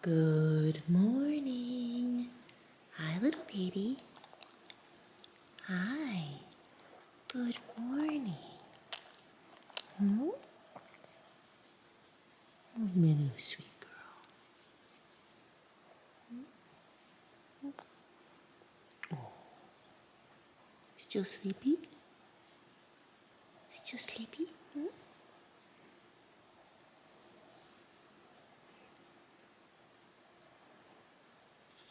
Good morning. Hi, little baby. Hi. Good morning. Hmm? Oh, Minnie, sweet girl. Oh, still sleepy? Still sleepy? Hmm?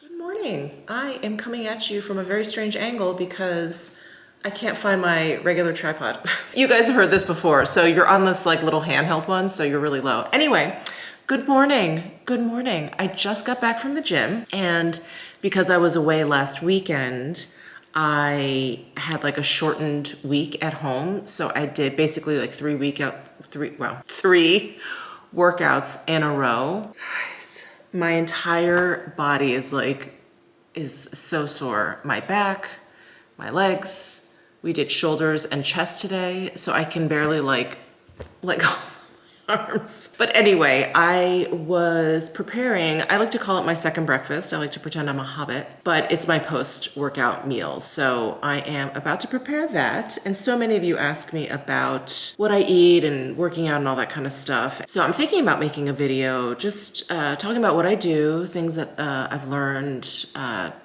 Good morning. I am coming at you from a very strange angle because I can't find my regular tripod. You guys have heard this before, so you're on this like little handheld one, so you're really low. Anyway, good morning. Good morning. I just got back from the gym, and because I was away last weekend, I had like a shortened week at home. So I did basically like three workouts in a row. Guys, my entire body is so sore. My back, my legs. We did shoulders and chest today, so I can barely like let go of my arms. But anyway, I was preparing. I like to call it my second breakfast. I like to pretend I'm a hobbit, but it's my post-workout meal. So I am about to prepare that. And so many of you ask me about what I eat and working out and all that kind of stuff. So I'm thinking about making a video just talking about what I do, things that I've learned,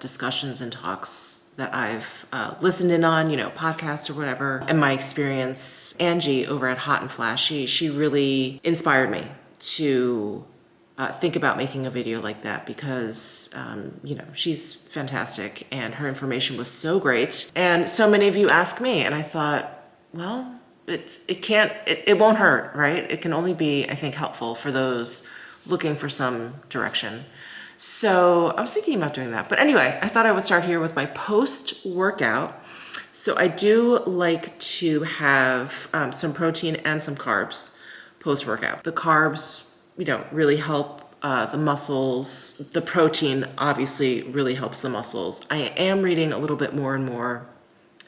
discussions and talks that I've listened in on, podcasts or whatever, and my experience. Angie over at Hot and Flashy, she really inspired me to think about making a video like that because, she's fantastic and her information was so great. And so many of you ask me, and I thought, well, it won't hurt, right? It can only be, I think, helpful for those looking for some direction. So I was thinking about doing that. But anyway, I thought I would start here with my post-workout. So I do like to have some protein and some carbs post-workout. The carbs, really help the muscles. The protein obviously really helps the muscles. I am reading a little bit more and more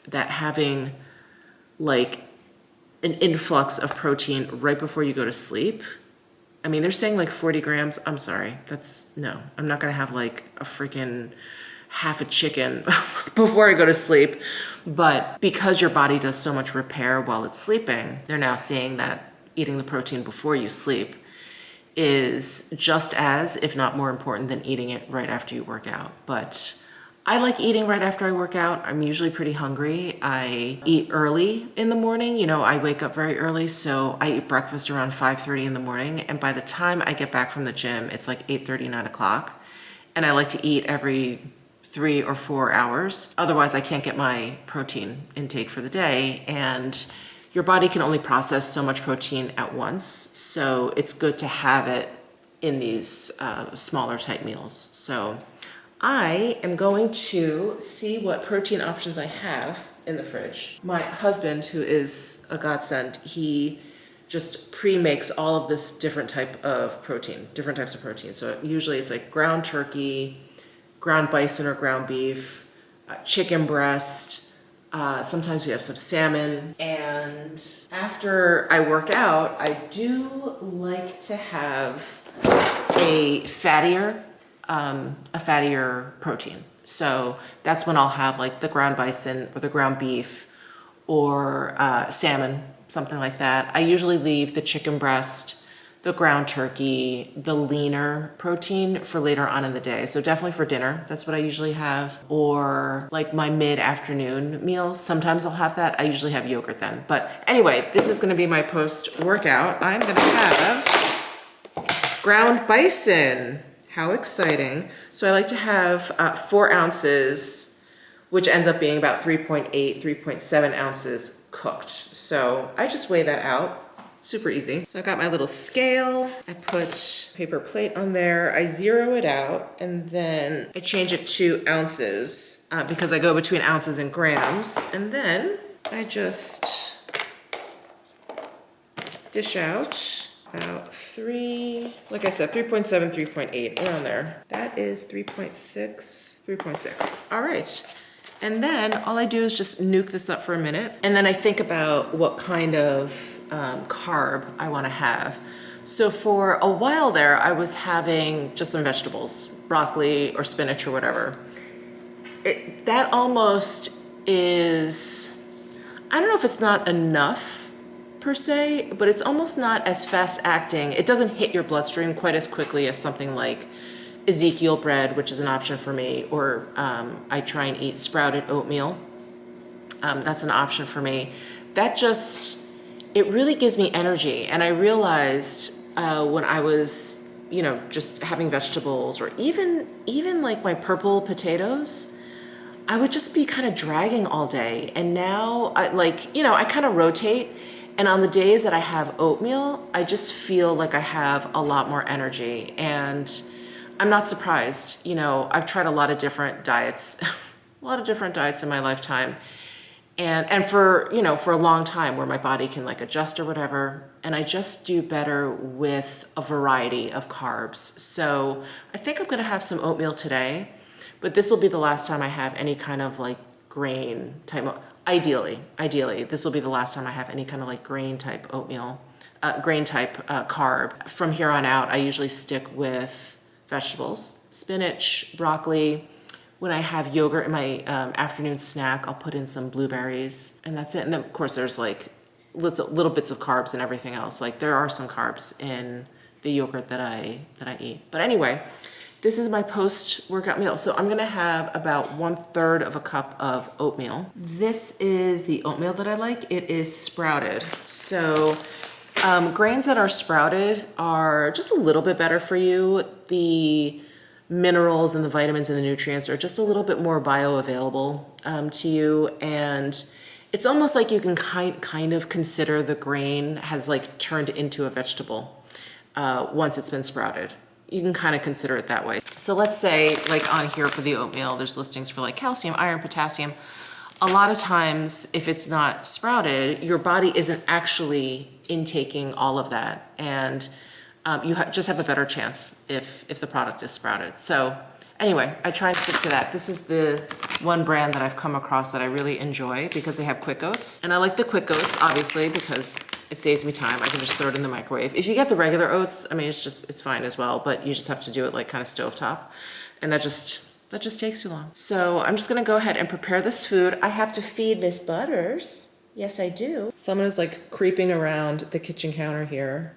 that having like an influx of protein right before you go to sleep. I mean, they're saying like 40 grams. I'm sorry. I'm not going to have like a freaking half a chicken before I go to sleep. But because your body does so much repair while it's sleeping, they're now saying that eating the protein before you sleep is just as, if not more important than eating it right after you work out. But I like eating right after I work out. I'm usually pretty hungry. I eat early in the morning. I wake up very early, so I eat breakfast around 5:30 in the morning. And by the time I get back from the gym, it's like 8:30, 9 o'clock. And I like to eat every 3 or 4 hours. Otherwise, I can't get my protein intake for the day. And your body can only process so much protein at once. So it's good to have it in these smaller type meals. So I am going to see what protein options I have in the fridge. My husband, who is a godsend, he just pre-makes all of this different types of protein. So usually it's like ground turkey, ground bison or ground beef, chicken breast. Sometimes we have some salmon. And after I work out, I do like to have a fattier protein. So that's when I'll have like the ground bison or the ground beef or salmon, something like that. I usually leave the chicken breast, the ground turkey, the leaner protein for later on in the day. So definitely for dinner, that's what I usually have. Or like my mid-afternoon meals, sometimes I'll have that. I usually have yogurt then. But anyway, this is gonna be my post-workout. I'm gonna have ground bison. How exciting. So I like to have 4 ounces, which ends up being about 3.8, 3.7 ounces cooked. So I just weigh that out. Super easy. So I've got my little scale. I put paper plate on there. I zero it out and then I change it to ounces because I go between ounces and grams. And then I just dish out about 3.7, 3.8, around there. That is 3.6. All right. And then all I do is just nuke this up for a minute. And then I think about what kind of carb I want to have. So for a while there, I was having just some vegetables, broccoli or spinach or whatever. That almost is, I don't know if it's not enough per se, but it's almost not as fast acting. It doesn't hit your bloodstream quite as quickly as something like Ezekiel bread, which is an option for me, or I try and eat sprouted oatmeal. That's an option for me. That just, it really gives me energy. And I realized when I was, you know, just having vegetables or even like my purple potatoes, I would just be kind of dragging all day. And now I like, you know, I kind of rotate. And on the days that I have oatmeal, I just feel like I have a lot more energy. And I'm not surprised. You know, I've tried a lot of different diets, a lot of different diets in my lifetime. And for, you know, for a long time where my body can like adjust or whatever. And I just do better with a variety of carbs. So I think I'm gonna have some oatmeal today, but this will be the last time I have any kind of like grain type of, ideally, this will be the last time I have any kind of like grain type oatmeal, grain type carb. From here on out, I usually stick with vegetables, spinach, broccoli. When I have yogurt in my afternoon snack, I'll put in some blueberries and that's it. And then of course there's like little bits of carbs and everything else. Like there are some carbs in the yogurt that I eat. But anyway, this is my post-workout meal. So I'm gonna have about 1/3 of a cup of oatmeal. This is the oatmeal that I like. It is sprouted. So grains that are sprouted are just a little bit better for you. The minerals and the vitamins and the nutrients are just a little bit more bioavailable to you. And it's almost like you can kind of consider the grain has like turned into a vegetable once it's been sprouted. You can kind of consider it that way. So let's say like on here for the oatmeal, there's listings for like calcium, iron, potassium. A lot of times if it's not sprouted, your body isn't actually intaking all of that. And you just have a better chance if the product is sprouted. So anyway, I try and stick to that. This is the one brand that I've come across that I really enjoy because they have quick oats. And I like the quick oats, obviously, because it saves me time. I can just throw it in the microwave. If you get the regular oats, I mean, it's fine as well, but you just have to do it like kind of stovetop. And that just takes too long. So I'm just gonna go ahead and prepare this food. I have to feed Miss Butters. Yes, I do. Someone is like creeping around the kitchen counter here,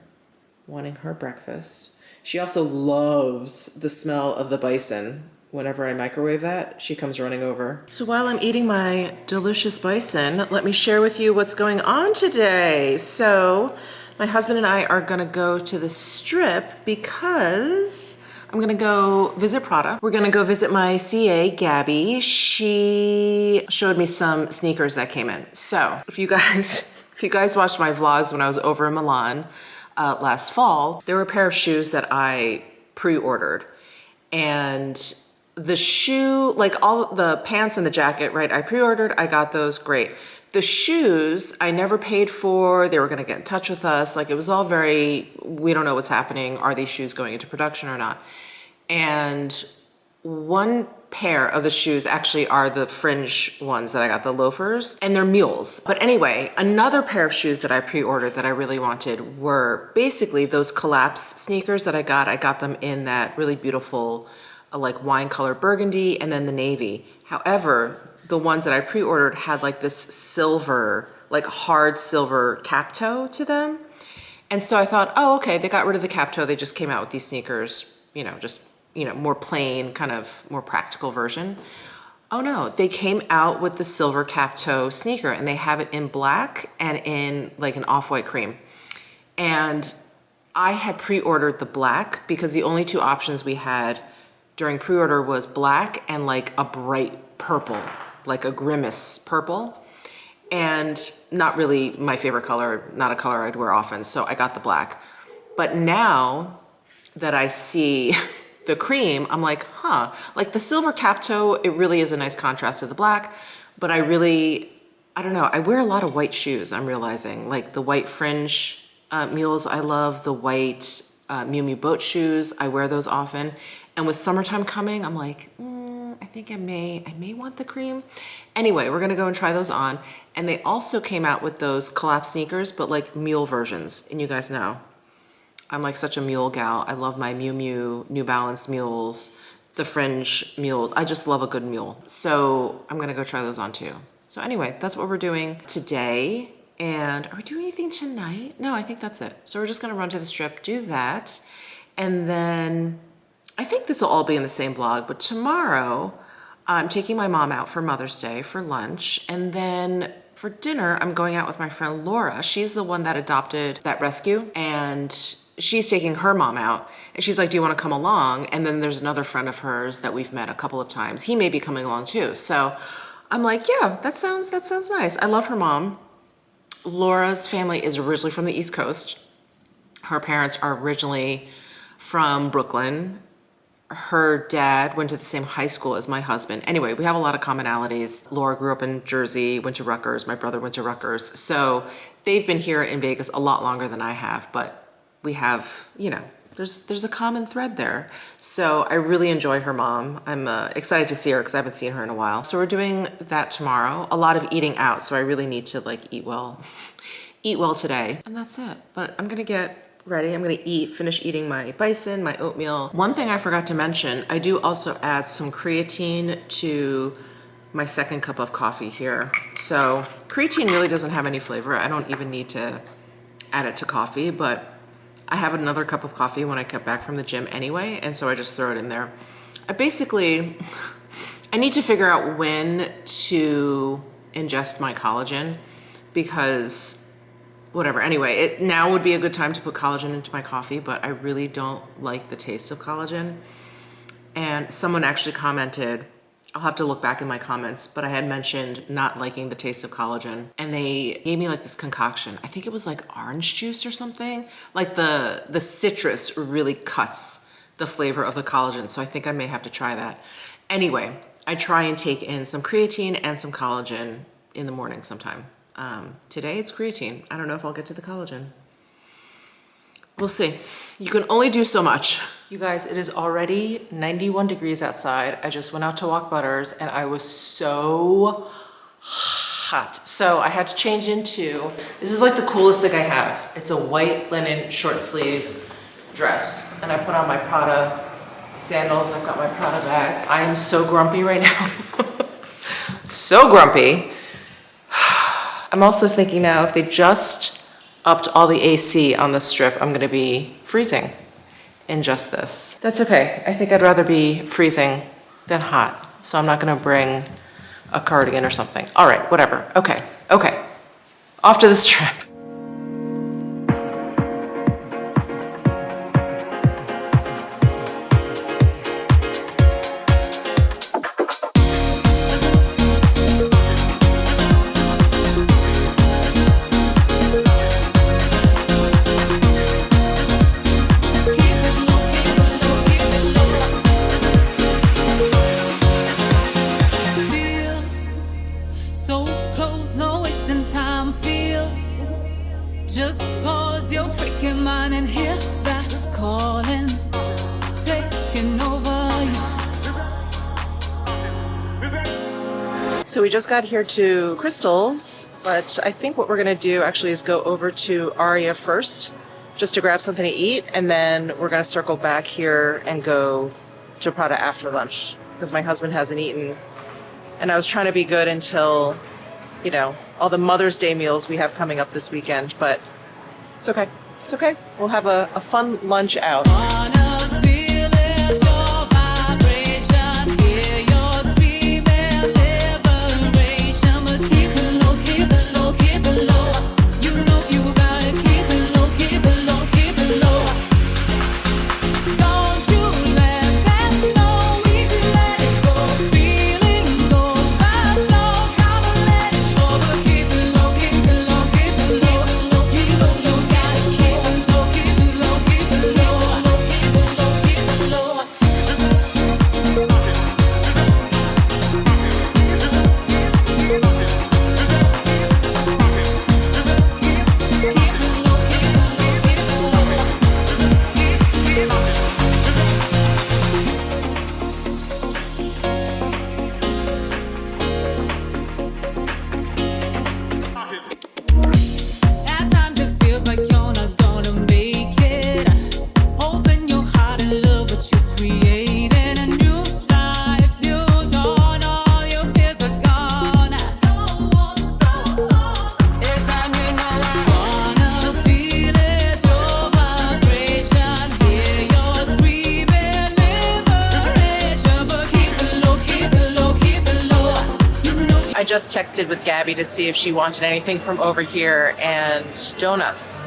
wanting her breakfast. She also loves the smell of the bison. Whenever I microwave that, she comes running over. So while I'm eating my delicious bison, let me share with you what's going on today. So my husband and I are gonna go to the strip because I'm gonna go visit Prada. We're gonna go visit my CA, Gabby. She showed me some sneakers that came in. So if you guys watched my vlogs when I was over in Milan, last fall, there were a pair of shoes that I pre-ordered. And the shoe, like all the pants and the jacket, right? I pre-ordered, I got those, great. The shoes, I never paid for, they were gonna get in touch with us. Like it was all very, we don't know what's happening. Are these shoes going into production or not? And one pair of the shoes actually are the fringe ones that I got, the loafers, and they're mules. But anyway, another pair of shoes that I pre-ordered that I really wanted were basically those collapse sneakers that I got. I got them in that really beautiful, like wine color burgundy and then the navy. However, the ones that I pre-ordered had like this silver, like hard silver cap toe to them. And so I thought, oh, okay, they got rid of the cap toe. They just came out with these sneakers, more plain, kind of more practical version. Oh no, they came out with the silver cap toe sneaker and they have it in black and in like an off-white cream. And I had pre-ordered the black because the only two options we had during pre-order was black and like a bright purple, like a grimace purple. And not really my favorite color, not a color I'd wear often, so I got the black. But now that I see the cream, I'm like, huh, like the silver cap toe, it really is a nice contrast to the black, but I don't know, I wear a lot of white shoes, I'm realizing, like the white fringe mules I love, the white Miu Miu boat shoes, I wear those often. And with summertime coming, I'm like, I think I may want the cream. Anyway, we're gonna go and try those on. And they also came out with those collapse sneakers, but like mule versions, and you guys know, I'm like such a mule gal. I love my Miu Miu, New Balance mules, the fringe mule. I just love a good mule. So I'm gonna go try those on too. So anyway, that's what we're doing today. And are we doing anything tonight? No, I think that's it. So we're just gonna run to the strip, do that. And then I think this will all be in the same vlog, but tomorrow I'm taking my mom out for Mother's Day for lunch. And then for dinner, I'm going out with my friend Laura. She's the one that adopted that rescue, and she's taking her mom out. And she's like, do you want to come along? And then there's another friend of hers that we've met a couple of times. He may be coming along too. So I'm like, yeah, that sounds nice. I love her mom. Laura's family is originally from the East Coast. Her parents are originally from Brooklyn. Her dad went to the same high school as my husband. Anyway, we have a lot of commonalities. Laura grew up in Jersey, went to Rutgers. My brother went to Rutgers. So they've been here in Vegas a lot longer than I have, but we have, you know, there's a common thread there. So I really enjoy her mom. I'm excited to see her because I haven't seen her in a while. So we're doing that tomorrow. A lot of eating out, so I really need to like eat well today. And that's it. But I'm gonna get ready. I'm gonna finish eating my bison, my oatmeal. One thing I forgot to mention, I do also add some creatine to my second cup of coffee here. So creatine really doesn't have any flavor. I don't even need to add it to coffee, but I have another cup of coffee when I get back from the gym anyway, and so I just throw it in there. I need to figure out when to ingest my collagen because whatever. Anyway, now would be a good time to put collagen into my coffee, but I really don't like the taste of collagen. And someone actually commented, I'll have to look back in my comments, but I had mentioned not liking the taste of collagen, and they gave me like this concoction. I think it was like orange juice or something. Like the citrus really cuts the flavor of the collagen, so I think I may have to try that. Anyway, I try and take in some creatine and some collagen in the morning sometime. Today it's creatine. I don't know if I'll get to the collagen. We'll see. You can only do so much. You guys, it is already 91 degrees outside. I just went out to walk Butters and I was so hot. So I had to change into, this is like the coolest thing I have. It's a white linen short sleeve dress. And I put on my Prada sandals. I've got my Prada bag. I am so grumpy right now. So grumpy. I'm also thinking now if they just upped all the AC on the strip, I'm gonna be freezing in just this. That's okay. I think I'd rather be freezing than hot. So I'm not gonna bring a cardigan or something. All right, whatever. Okay. Off to the strip. So we just got here to Crystal's, but I think what we're gonna do actually is go over to Aria first, just to grab something to eat, and then we're gonna circle back here and go to Prada after lunch, because my husband hasn't eaten. And I was trying to be good until, you know, all the Mother's Day meals we have coming up this weekend, but it's okay. It's okay. We'll have a fun lunch out. just texted with Gabby to see if she wanted anything from over here, and donuts.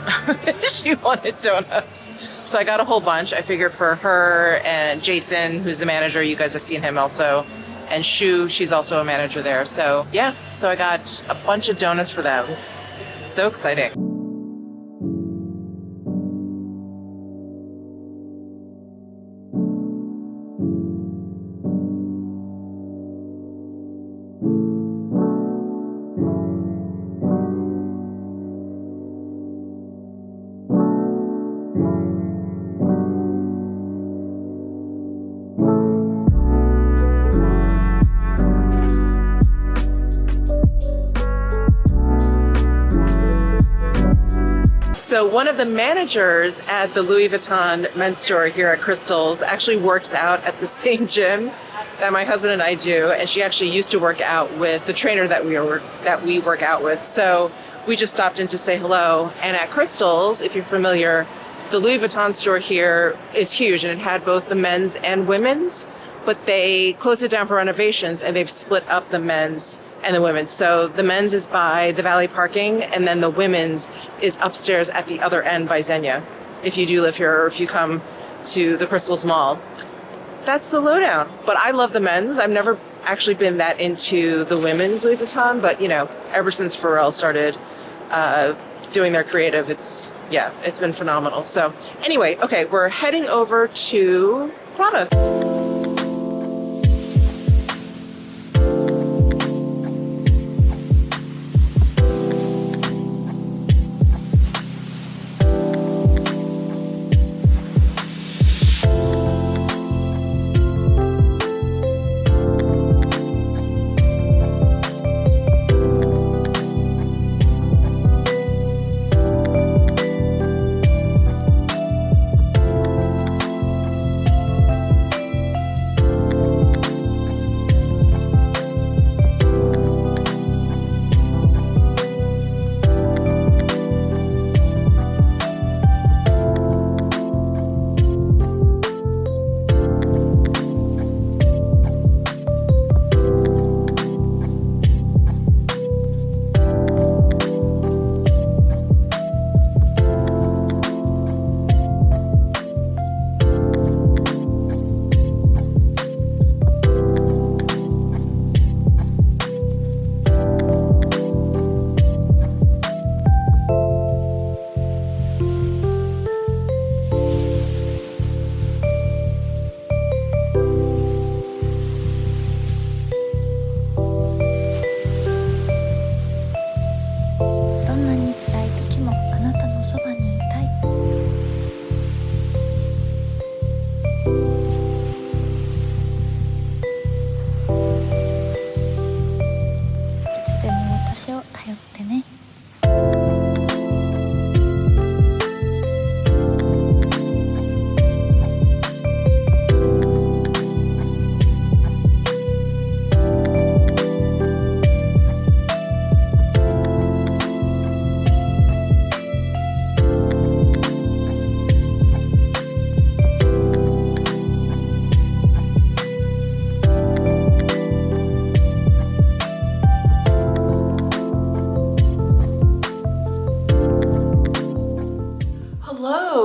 She wanted donuts. So I got a whole bunch. I figured for her and Jason, who's the manager, you guys have seen him also, and Shu, she's also a manager there. So yeah, so I got a bunch of donuts for them. So exciting. So one of the managers at the Louis Vuitton men's store here at Crystal's actually works out at the same gym that my husband and I do, and she actually used to work out with the trainer that we work out with. So we just stopped in to say hello. And at Crystal's, if you're familiar, the Louis Vuitton store here is huge, and it had both the men's and women's, but they closed it down for renovations, and they've split up the men's and the women's. So the men's is by the valet parking, and then the women's is upstairs at the other end by Xenia, if you do live here or if you come to the Crystals Mall. That's the lowdown. But I love the men's. I've never actually been that into the women's Louis Vuitton, but you know, ever since Pharrell started doing their creative, it's been phenomenal. So anyway, okay, we're heading over to Prada.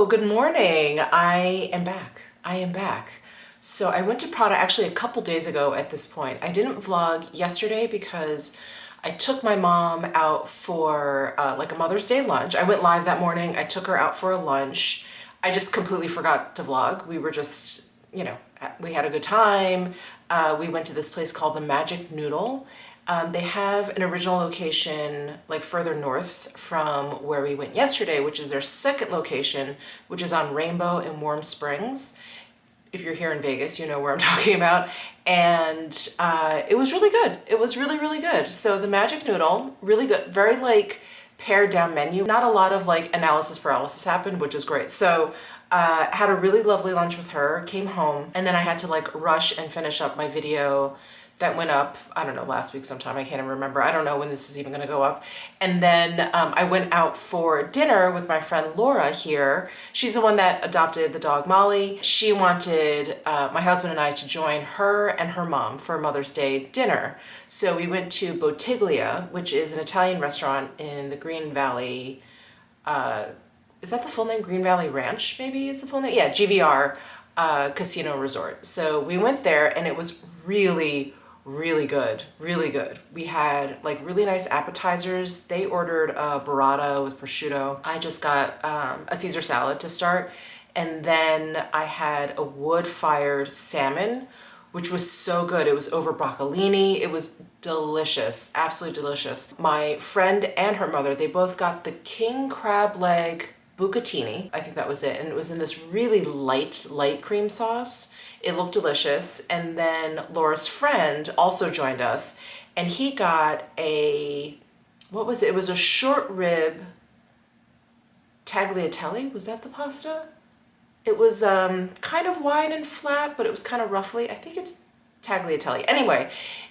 Good morning. I am back. So I went to Prada actually a couple days ago at this point. I didn't vlog yesterday because I took my mom out for like a Mother's Day lunch. I went live that morning. I took her out for a lunch. I just completely forgot to vlog. We were just, you know, we had a good time. We went to this place called the Magic Noodle. They have an original location like further north from where we went yesterday, which is their second location, which is on Rainbow in Warm Springs. If you're here in Vegas, you know where I'm talking about. And it was really good. It was really, really good. So the Magic Noodle, really good, very like pared down menu. Not a lot of like analysis paralysis happened, which is great. So had a really lovely lunch with her, came home, and then I had to like rush and finish up my video that went up, I don't know, last week sometime. I can't even remember. I don't know when this is even going to go up. And then I went out for dinner with my friend Laura here. She's the one that adopted the dog Molly. She wanted my husband and I to join her and her mom for Mother's Day dinner. So we went to Bottiglia, which is an Italian restaurant in the Green Valley. Is that the full name? Green Valley Ranch, maybe is the full name? Yeah, GVR Casino Resort. So we went there and it was really, really good, really good. We had like really nice appetizers. They ordered a burrata with prosciutto. I just got a Caesar salad to start. And then I had a wood-fired salmon, which was so good. It was over broccolini. It was delicious, absolutely delicious. My friend and her mother, they both got the king crab leg bucatini. I think that was it. And it was in this really light cream sauce. It looked delicious. And then Laura's friend also joined us and he got a, what was it? It was a short rib tagliatelle. Was that the pasta? It was kind of wide and flat, but it was kind of roughly, I think it's tagliatelle. Anyway,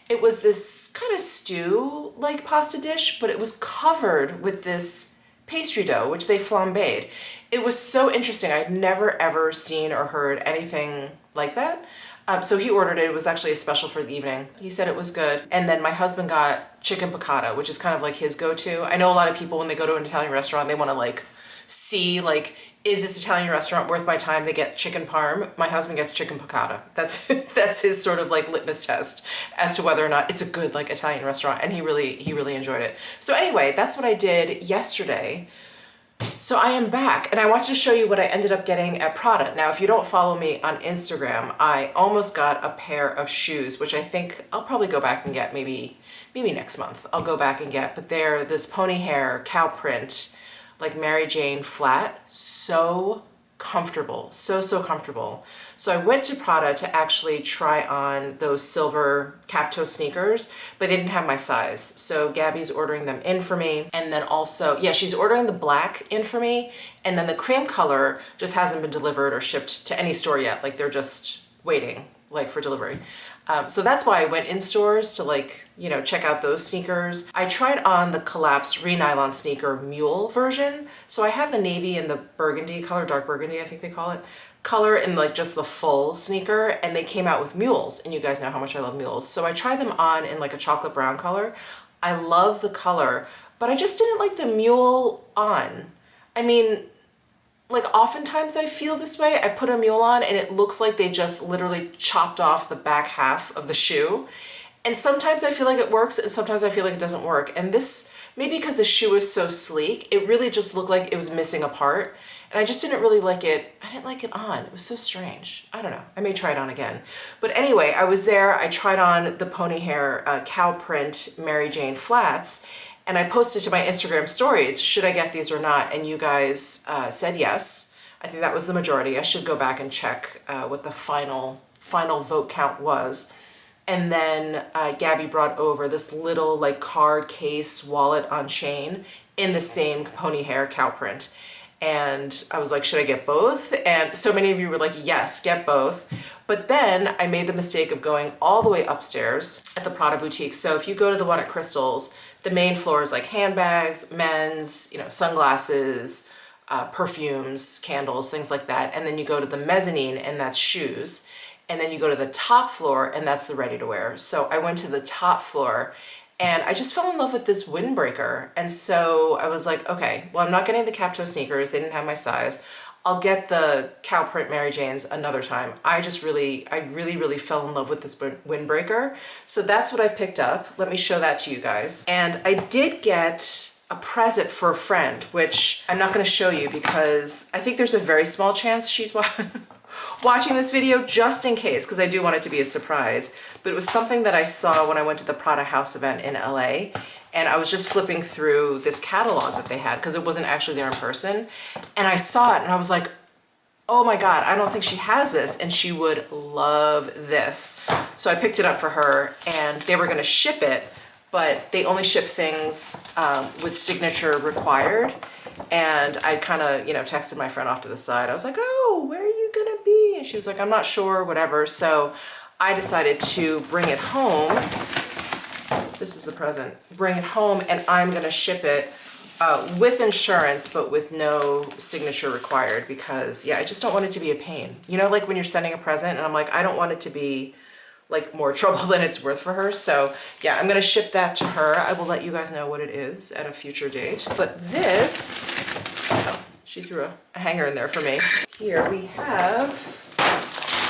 it was this kind of stew-like pasta dish, but it was covered with this pastry dough, which they flambéed. It was so interesting. I'd never ever seen or heard anything like that. So he ordered it. It was actually a special for the evening. He said it was good. And then my husband got chicken piccata, which is kind of like his go-to. I know a lot of people when they go to an Italian restaurant, they want to like see like, is this Italian restaurant worth my time? They get chicken parm. My husband gets chicken piccata. That's his sort of like litmus test as to whether or not it's a good like Italian restaurant. And he really enjoyed it. So anyway, that's what I did yesterday. So I am back and I want to show you what I ended up getting at Prada. Now, if you don't follow me on Instagram, I almost got a pair of shoes, which I think I'll probably go back and get maybe next month. I'll go back and get, but they're this pony hair cow print, like Mary Jane flat, so comfortable, so comfortable. So I went to Prada to actually try on those silver cap toe sneakers, but they didn't have my size. So Gabby's ordering them in for me. And then also, yeah, she's ordering the black in for me. And then the cream color just hasn't been delivered or shipped to any store yet. Like they're just waiting like for delivery. So that's why I went in stores to like, you know, check out those sneakers. I tried on the collapsed re-nylon sneaker mule version. So I have the navy and the burgundy color, dark burgundy, I think they call it, color in like just the full sneaker. And they came out with mules and you guys know how much I love mules. So I tried them on in like a chocolate brown color. I love the color, but I just didn't like the mule on. I mean, like oftentimes I feel this way. I put a mule on and it looks like they just literally chopped off the back half of the shoe. And sometimes I feel like it works and sometimes I feel like it doesn't work. And this, maybe because the shoe is so sleek, it really just looked like it was missing a part. And I just didn't really like it. I didn't like it on. It was so strange. I don't know. I may try it on again. But anyway, I was there. I tried on the pony hair cow print Mary Jane flats. And I posted to my Instagram stories, should I get these or not? And you guys said yes. I think that was the majority. I should go back and check what the final vote count was. And then Gabby brought over this little like card case wallet on chain in the same pony hair cow print. And I was like, should I get both? And so many of you were like, yes, get both. But then I made the mistake of going all the way upstairs at the Prada boutique. So if you go to the one at Crystals, the main floor is like handbags, men's, you know, sunglasses, perfumes, candles, things like that. And then you go to the mezzanine and that's shoes. And then you go to the top floor and that's the ready to wear. So I went to the top floor and I just fell in love with this windbreaker. And so I was like, okay, well, I'm not getting the cap toe sneakers. They didn't have my size. I'll get the cow print Mary Janes another time. I really fell in love with this windbreaker. So that's what I picked up. Let me show that to you guys. And I did get a present for a friend, which I'm not gonna show you because I think there's a very small chance she's watching this video just in case, because I do want it to be a surprise. But it was something that I saw when I went to the Prada House event in LA. And I was just flipping through this catalog that they had because it wasn't actually there in person. And I saw it and I was like, oh my God, I don't think she has this and she would love this. So I picked it up for her and they were gonna ship it, but they only ship things with signature required. And I kind of, you know, texted my friend off to the side. I was like, oh, where are you gonna be? And she was like, I'm not sure, whatever. So I decided to bring it home. This is the present. Bring it home, and I'm gonna ship it with insurance, but with no signature required, because yeah, I just don't want it to be a pain. You know, like when you're sending a present and I'm like, I don't want it to be like more trouble than it's worth for her. So yeah, I'm gonna ship that to her. I will let you guys know what it is at a future date. But this, oh, she threw a hanger in there for me. Here we have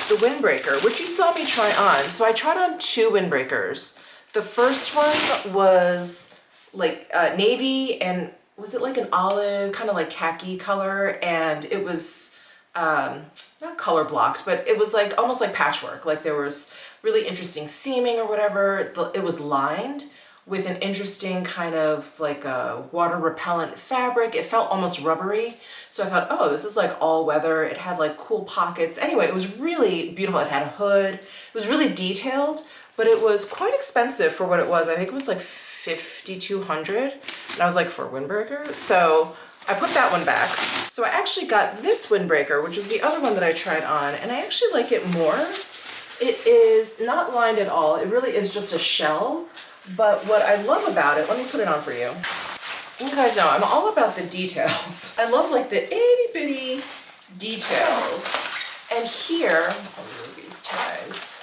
the windbreaker, which you saw me try on. So I tried on 2 windbreakers. The first one was like navy, and was it like an olive, kind of like khaki color, and it was not color blocked, but it was like almost like patchwork. Like there was really interesting seaming or whatever. It was lined with an interesting kind of like a water repellent fabric. It felt almost rubbery. So I thought, oh, this is like all weather. It had like cool pockets. Anyway, it was really beautiful. It had a hood. It was really detailed, but it was quite expensive for what it was. I think it was like $5,200. And I was like, for a windbreaker? So I put that one back. So I actually got this windbreaker, which was the other one that I tried on, and I actually like it more. It is not lined at all. It really is just a shell. But what I love about it, let me put it on for you. You guys know I'm all about the details. I love like the itty bitty details. And here, I'll remove these tags.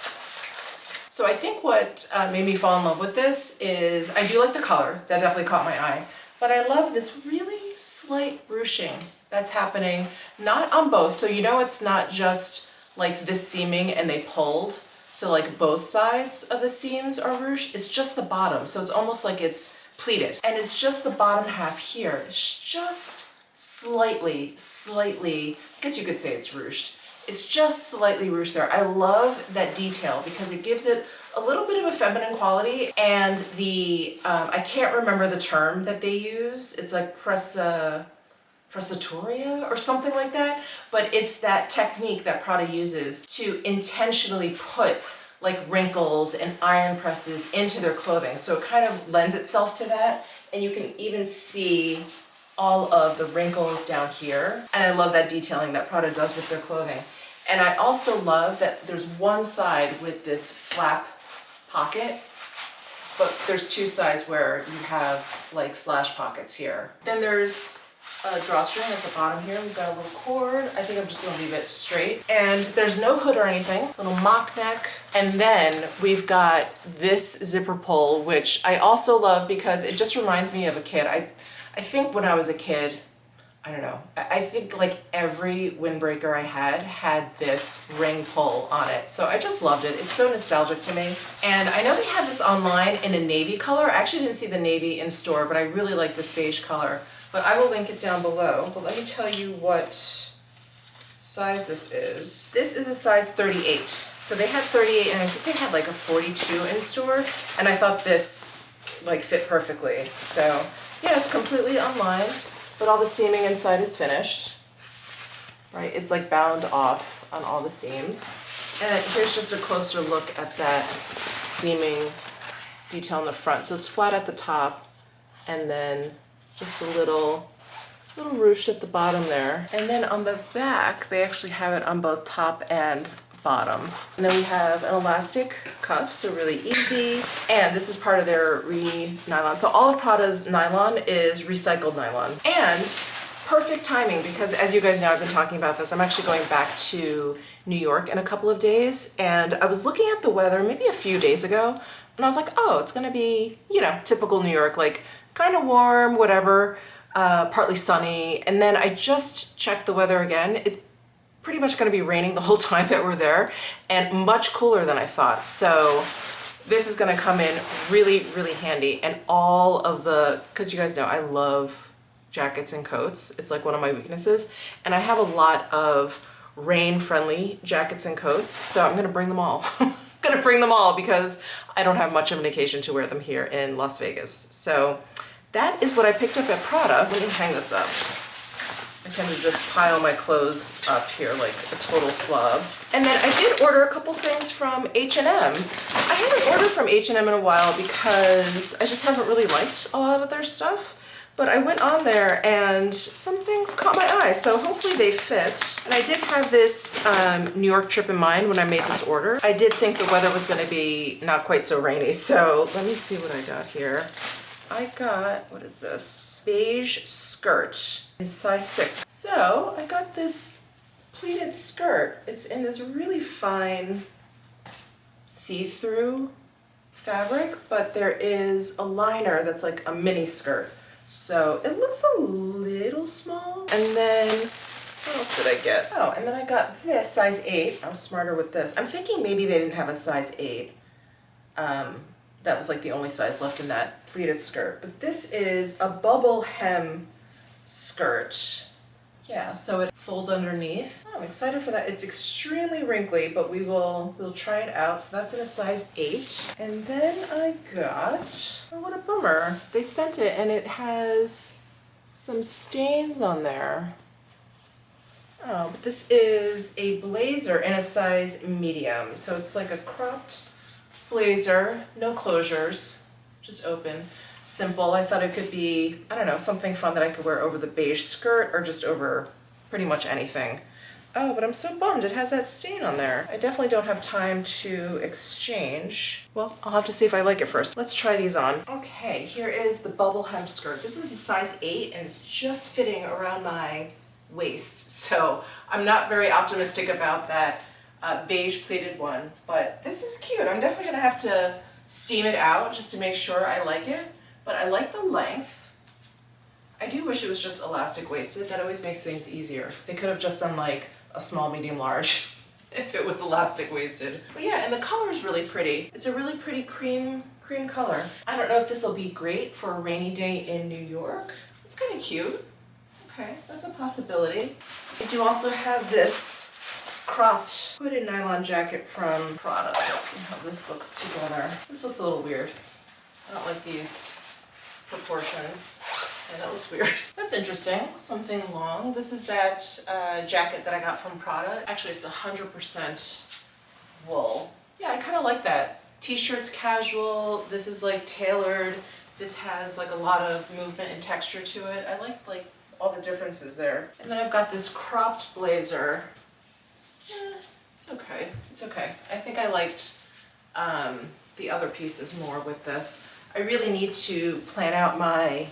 So I think what made me fall in love with this is, I do like the color, that definitely caught my eye, but I love this really slight ruching that's happening, not on both. So you know it's not just like this seaming and they pulled. So like both sides of the seams are ruched, it's just the bottom. So it's almost like it's pleated. And it's just the bottom half here. It's just slightly, I guess you could say it's ruched. It's just slightly ruched there. I love that detail because it gives it a little bit of a feminine quality, and the, I can't remember the term that they use. It's like pressatoria or something like that, but it's that technique that Prada uses to intentionally put like wrinkles and iron presses into their clothing. So it kind of lends itself to that, and you can even see all of the wrinkles down here. And I love that detailing that Prada does with their clothing. And I also love that there's one side with this flap pocket, but there's 2 sides where you have like slash pockets here. Then there's a drawstring at the bottom here. We've got a little cord. I think I'm just gonna leave it straight. And there's no hood or anything, little mock neck. And then we've got this zipper pull, which I also love because it just reminds me of a kid. I think when I was a kid, I don't know, I think like every windbreaker I had this ring pull on it. So I just loved it. It's so nostalgic to me. And I know they have this online in a navy color. I actually didn't see the navy in store, but I really like this beige color. But I will link it down below. But let me tell you what size this is. This is a size 38. So they had 38, and I think they had like a 42 in store. And I thought this like fit perfectly. So yeah, it's completely unlined, but all the seaming inside is finished, right? It's like bound off on all the seams. And here's just a closer look at that seaming detail in the front. So it's flat at the top, and then just a little ruche at the bottom there. And then on the back, they actually have it on both top and bottom. And then we have an elastic cuff, so really easy. And this is part of their nylon. So all of Prada's nylon is recycled nylon. And perfect timing, because as you guys know, I've been talking about this. I'm actually going back to New York in a couple of days, and I was looking at the weather maybe a few days ago, and I was like, oh, it's gonna be, you know, typical New York, like kind of warm, whatever, partly sunny. And then I just checked the weather again. It's pretty much going to be raining the whole time that we're there, and much cooler than I thought. So this is going to come in really, really handy. And all of the, because you guys know I love jackets and coats. It's like one of my weaknesses. And I have a lot of rain-friendly jackets and coats, so I'm going to bring them all. I'm going to bring them all because I don't have much of an occasion to wear them here in Las Vegas. So that is what I picked up at Prada. Let me hang this up. I tend to just pile my clothes up here like a total slob. And then I did order a couple things from H&M. I haven't ordered from H&M in a while because I just haven't really liked a lot of their stuff. But I went on there and some things caught my eye, so hopefully they fit. And I did have this New York trip in mind when I made this order. I did think the weather was gonna be not quite so rainy, so let me see what I got here. I got, what is this? Beige skirt in size 6. So I got this pleated skirt. It's in this really fine see-through fabric, but there is a liner that's like a mini skirt. So it looks a little small. And then, what else did I get? Oh, and then I got this, size 8. I was smarter with this. I'm thinking maybe they didn't have a size 8. That was like the only size left in that pleated skirt. But this is a bubble hem skirt. Yeah, so it folds underneath. Oh, I'm excited for that. It's extremely wrinkly, but we'll try it out. So that's in a size 8. And then I got, oh, what a bummer. They sent it and it has some stains on there. Oh, but this is a blazer in a size medium. So it's like a cropped blazer, no closures, just open. Simple. I thought it could be, I don't know, something fun that I could wear over the beige skirt or just over pretty much anything. Oh, but I'm so bummed it has that stain on there. I definitely don't have time to exchange. Well, I'll have to see if I like it first. Let's try these on. Okay, here is the bubble hem skirt. This is a size 8 and it's just fitting around my waist. So I'm not very optimistic about that beige pleated one, but this is cute. I'm definitely gonna have to steam it out just to make sure I like it. But I like the length. I do wish it was just elastic waisted. That always makes things easier. They could have just done like a small, medium, large if it was elastic waisted. But yeah, and the color is really pretty. It's a really pretty cream color. I don't know if this will be great for a rainy day in New York. It's kind of cute. Okay, that's a possibility. I do also have this cropped hooded nylon jacket from Prada. Let's see how this looks together. This looks a little weird. I don't like these proportions. Yeah, that looks weird. That's interesting. Something long. This is that jacket that I got from Prada. Actually, it's 100% wool. Yeah, I kind of like that. T-shirt's casual. This is like tailored. This has like a lot of movement and texture to it. I like all the differences there. And then I've got this cropped blazer. It's okay. It's okay. I think I liked the other pieces more with this. I really need to plan out my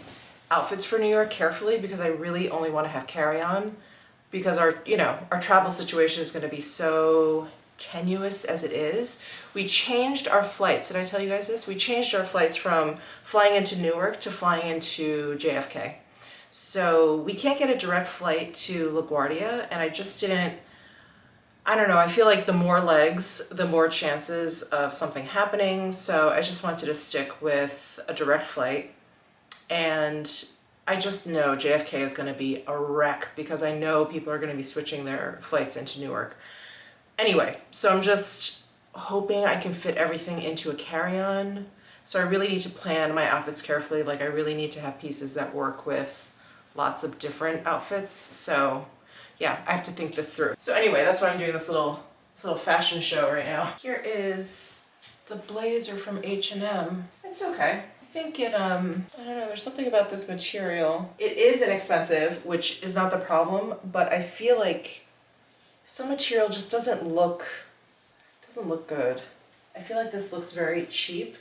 outfits for New York carefully because I really only want to have carry-on because our travel situation is going to be so tenuous as it is. We changed our flights. Did I tell you guys this? We changed our flights from flying into Newark to flying into JFK. So we can't get a direct flight to LaGuardia, and I just didn't, I don't know, I feel like the more legs, the more chances of something happening, so I just wanted to stick with a direct flight. And I just know JFK is going to be a wreck because I know people are going to be switching their flights into Newark. Anyway, so I'm just hoping I can fit everything into a carry-on. So I really need to plan my outfits carefully. Like I really need to have pieces that work with lots of different outfits. So yeah, I have to think this through. So anyway, that's why I'm doing this little fashion show right now. Here is the blazer from H&M. It's okay. I think it, I don't know, there's something about this material. It is inexpensive, which is not the problem, but I feel like some material just doesn't look good. I feel like this looks very cheap.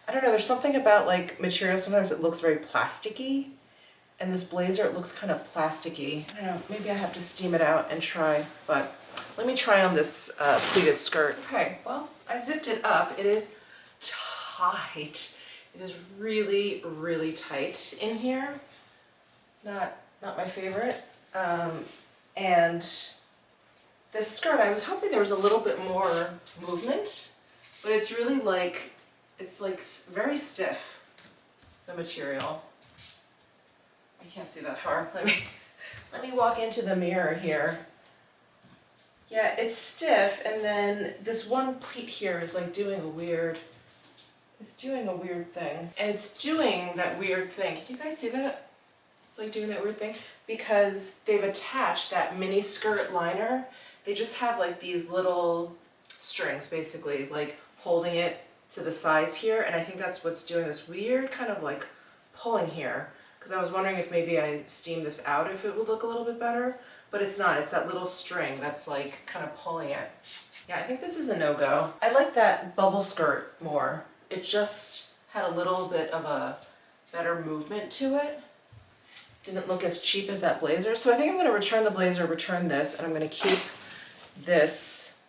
I don't know, there's something about like material, sometimes it looks very plasticky, and this blazer, it looks kind of plasticky. I don't know, maybe I have to steam it out and try, but let me try on this pleated skirt. Okay, well, I zipped it up. It is tight. It is really, really tight in here. Not my favorite. And this skirt, I was hoping there was a little bit more movement, but it's really like, it's like very stiff, the material. I can't see that far. Let me walk into the mirror here. Yeah, it's stiff, and then this one pleat here is like doing a weird, it's doing a weird thing. And it's doing that weird thing. Can you guys see that? It's like doing that weird thing because they've attached that mini skirt liner. They just have like these little strings basically like holding it to the sides here, and I think that's what's doing this weird kind of like pulling here because I was wondering if maybe I steam this out if it would look a little bit better, but it's not. It's that little string that's like kind of pulling it. Yeah, I think this is a no-go. I like that bubble skirt more. It just had a little bit of a better movement to it. Didn't look as cheap as that blazer. So I think I'm gonna return the blazer, return this, and I'm gonna keep this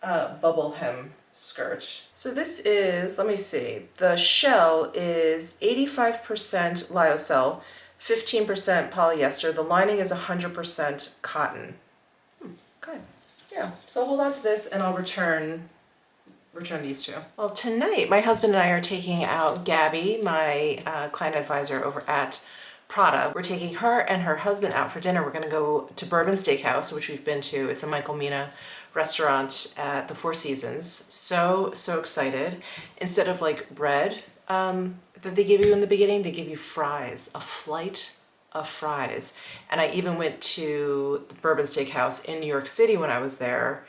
bubble hem skirt. So this is, let me see, the shell is 85% lyocell, 15% polyester. The lining is 100% cotton. Good. Yeah, so I'll hold on to this and I'll return these two. Well, tonight my husband and I are taking out Gabby, my client advisor over at Prada. We're taking her and her husband out for dinner. We're gonna go to Bourbon Steakhouse, which we've been to. It's a Michael Mina restaurant at the Four Seasons. So excited. Instead of like bread that they give you in the beginning, they give you fries, a flight of fries. And I even went to the Bourbon Steakhouse in New York City when I was there.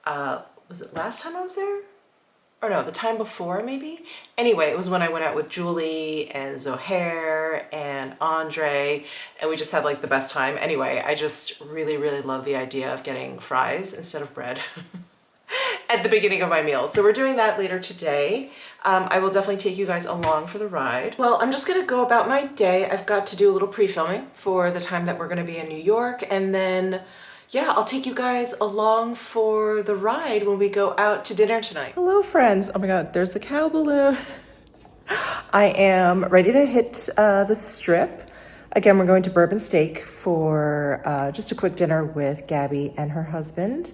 Was it last time I was there? Or no, the time before maybe? Anyway, it was when I went out with Julie and Zohair and Andre, and we just had like the best time. Anyway, I just really love the idea of getting fries instead of bread at the beginning of my meal. So we're doing that later today. I will definitely take you guys along for the ride. Well, I'm just gonna go about my day. I've got to do a little pre-filming for the time that we're gonna be in New York, and then yeah, I'll take you guys along for the ride when we go out to dinner tonight. Hello, friends. Oh my God, there's the cow balloon. I am ready to hit the strip. Again, we're going to Bourbon Steak for just a quick dinner with Gabby and her husband.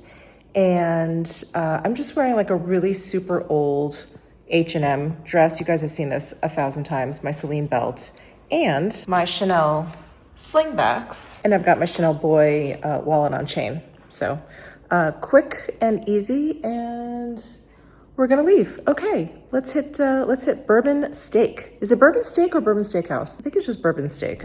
And I'm just wearing like a really super old H&M dress. You guys have seen this 1,000 times. My Celine belt and my Chanel slingbacks, and I've got my Chanel boy wallet on chain. So quick and easy, and we're gonna leave. Okay, let's hit Bourbon Steak. Is it Bourbon Steak or Bourbon Steakhouse? I think it's just Bourbon Steak.